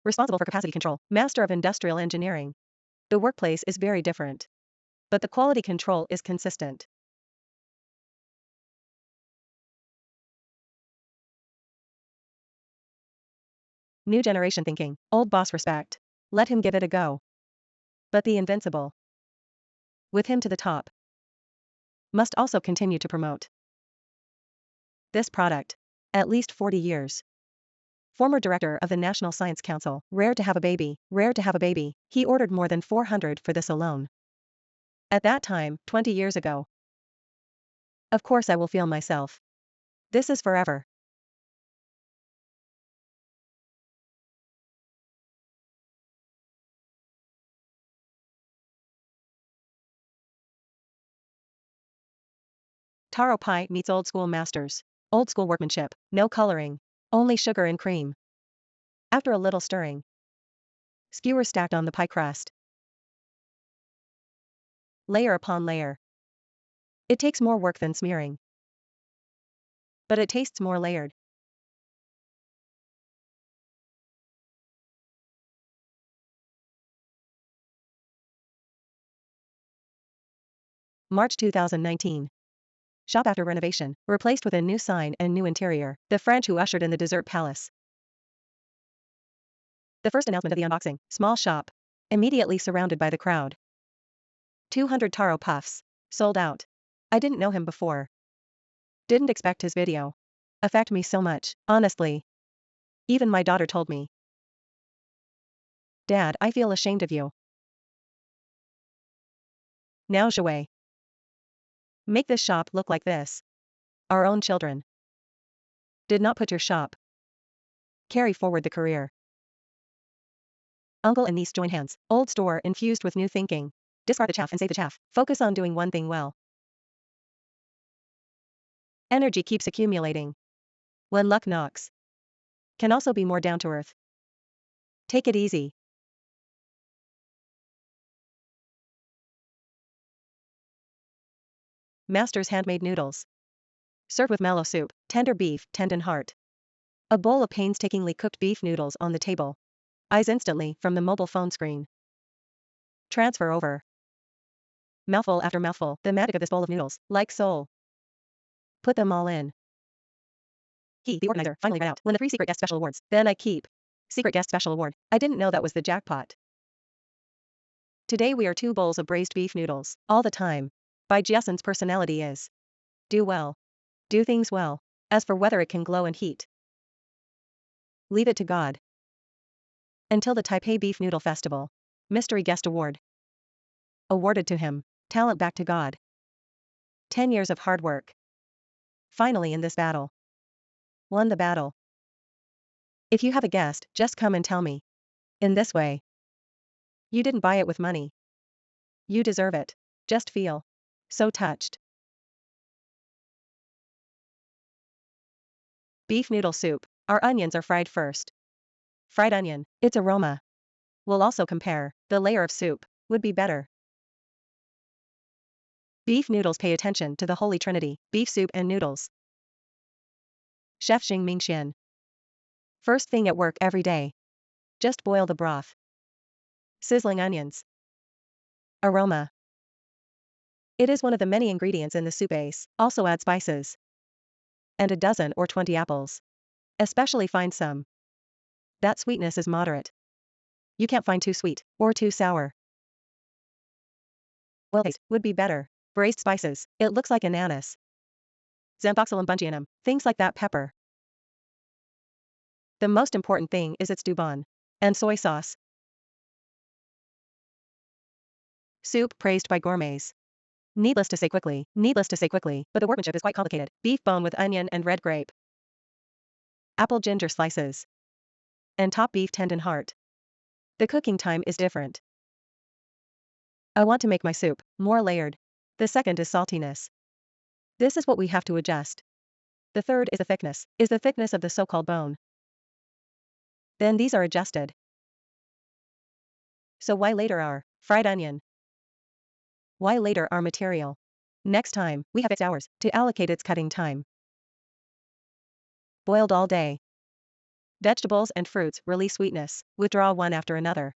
Responsible for capacity control, master of industrial engineering. The workplace is very different. But the quality control is consistent. New generation thinking, old boss respect. Let him give it a go. But the invincible. With him to the top. Must also continue to promote this product. At least 40 years. Former director of the National Science Council, rare to have a baby, rare to have a baby. He ordered more than 400 for this alone. At that time, 20 years ago. Of course I will feel myself. This is forever. Taro pie meets old school masters. Old school workmanship, no coloring. Only sugar and cream. After a little stirring. Skewer stacked on the pie crust. Layer upon layer. It takes more work than smearing. But it tastes more layered. March 2019. Shop after renovation, replaced with a new sign and new interior. The French who ushered in the dessert palace. The first announcement of the unboxing, small shop. Immediately surrounded by the crowd. 200 taro puffs. Sold out. I didn't know him before. Didn't expect his video. Affect me so much, honestly. Even my daughter told me. Dad, I feel ashamed of you. Now Shui. Make this shop look like this. Our own children. Did not put your shop. Carry forward the career. Uncle and niece join hands. Old store infused with new thinking. Discard the chaff and save the chaff. Focus on doing one thing well. Energy keeps accumulating. When luck knocks. Can also be more down to earth. Take it easy. Master's handmade noodles. Serve with mallow soup, tender beef, tendon heart. A bowl of painstakingly cooked beef noodles on the table. Eyes instantly from the mobile phone screen. Transfer over. Mouthful after mouthful, the magic of this bowl of noodles, like soul. Put them all in. He, the organizer, finally read out. Win the 3 secret guest special awards. Then I keep. Secret guest special award. I didn't know that was the jackpot. Today we are 2 bowls of braised beef noodles. All the time. By Jason's personality is. Do well. Do things well. As for whether it can glow and heat. Leave it to God. Until the Taipei Beef Noodle Festival. Mystery Guest Award. Awarded to him. Talent back to God. 10 years of hard work. Finally in this battle. Won the battle. If you have a guest, just come and tell me. In this way. You didn't buy it with money. You deserve it. Just feel. So touched. Beef noodle soup. Our onions are fried first. Fried onion. Its aroma. We'll also compare. The layer of soup would be better. Beef noodles. Pay attention to the Holy Trinity. Beef soup and noodles. Chef Xing Mingxian. First thing at work every day. Just boil the broth. Sizzling onions. Aroma. It is one of the many ingredients in the soup base. Also add spices. And a dozen or 20 apples. Especially find some. That sweetness is moderate. You can't find too sweet or too sour. Well, taste would be better. Braised spices. It looks like an anise. Xanthoxylum bungianum. Things like that pepper. The most important thing is its dubon. And soy sauce. Soup praised by gourmets. Needless to say quickly, but the workmanship is quite complicated. Beef bone with onion and red grape. Apple ginger slices. And top beef tendon heart. The cooking time is different. I want to make my soup more layered. The second is saltiness. This is what we have to adjust. The third is the thickness of the so-called bone. Then these are adjusted. So why later our fried onion? Why later our material? Next time, we have 6 hours to allocate its cutting time. Boiled all day. Vegetables and fruits release sweetness, withdraw one after another.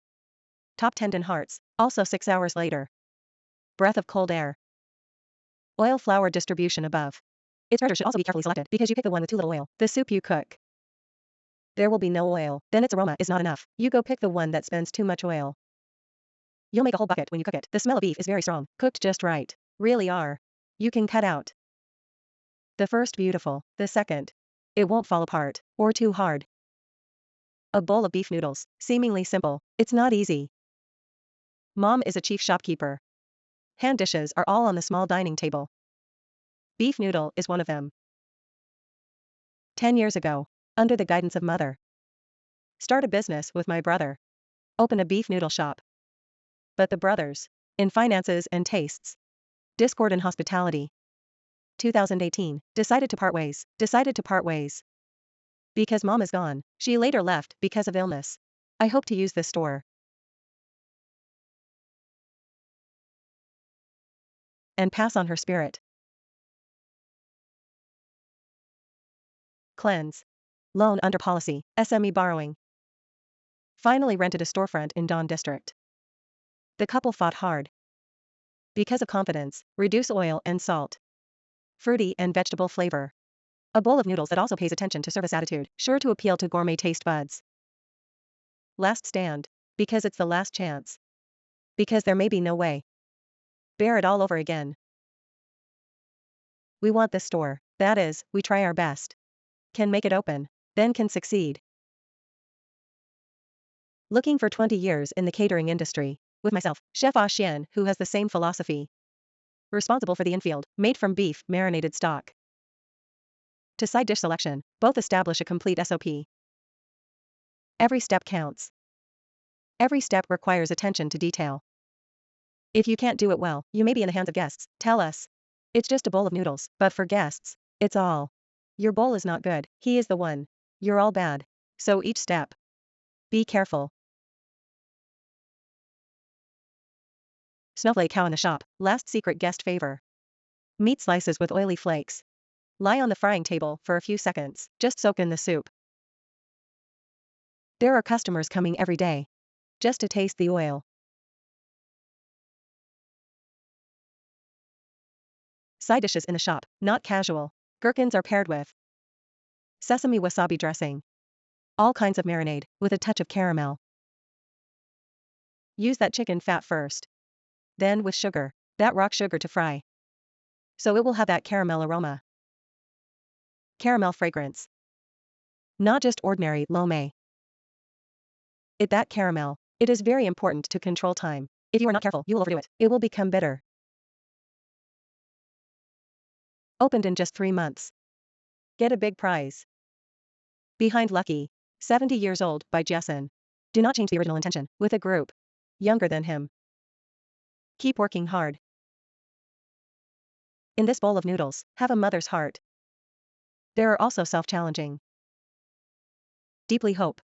Top tendon hearts, also 6 hours later. Breath of cold air. Oil flour distribution above. Its starter should also be carefully selected because you pick the one with too little oil. The soup you cook. There will be no oil, then its aroma is not enough. You go pick the one that spends too much oil. You'll make a whole bucket when you cook it. The smell of beef is very strong, cooked just right. Really are. You can cut out. The first beautiful, the second. It won't fall apart, or too hard. A bowl of beef noodles, seemingly simple, it's not easy. Mom is a chief shopkeeper. Hand dishes are all on the small dining table. Beef noodle is one of them. 10 years ago, under the guidance of mother. Start a business with my brother. Open a beef noodle shop. But the brothers, in finances and tastes. Discord in hospitality. 2018, decided to part ways. Because mom is gone, she later left because of illness. I hope to use this store. And pass on her spirit. Cleanse. Loan under policy, SME borrowing. Finally rented a storefront in Don District. The couple fought hard. Because of confidence, reduce oil and salt. Fruity and vegetable flavor. A bowl of noodles that also pays attention to service attitude, sure to appeal to gourmet taste buds. Last stand. Because it's the last chance. Because there may be no way. Bear it all over again. We want this store, that is, we try our best. Can make it open, then can succeed. Looking for 20 years in the catering industry. With myself, Chef Ah Xian, who has the same philosophy. responsible for the infield, made from beef marinated stock. To side dish selection, both establish a complete SOP. Every step counts. Every step requires attention to detail. If you can't do it well, you may be in the hands of guests. Tell us. It's just a bowl of noodles, but for guests, it's all. Your bowl is not good, he is the one. You're all bad. So each step. Be careful. Snowflake cow in the shop, last secret guest favor. Meat slices with oily flakes. Lie on the frying table for a few seconds, just soak in the soup. There are customers coming every day. Just to taste the oil. Side dishes in the shop, not casual. Gherkins are paired with sesame wasabi dressing. All kinds of marinade, with a touch of caramel. Use that chicken fat first. Then with sugar, that rock sugar to fry. So it will have that caramel aroma. Caramel fragrance. Not just ordinary lo mein. That caramel. It is very important to control time. If you are not careful, you will overdo it. It will become bitter. Opened in just 3 months. Get a big prize. Behind Lucky. 70 years old by Jessen. Do not change the original intention, with a group younger than him. Keep working hard. In this bowl of noodles, have a mother's heart. There are also self-challenging. Deeply hope.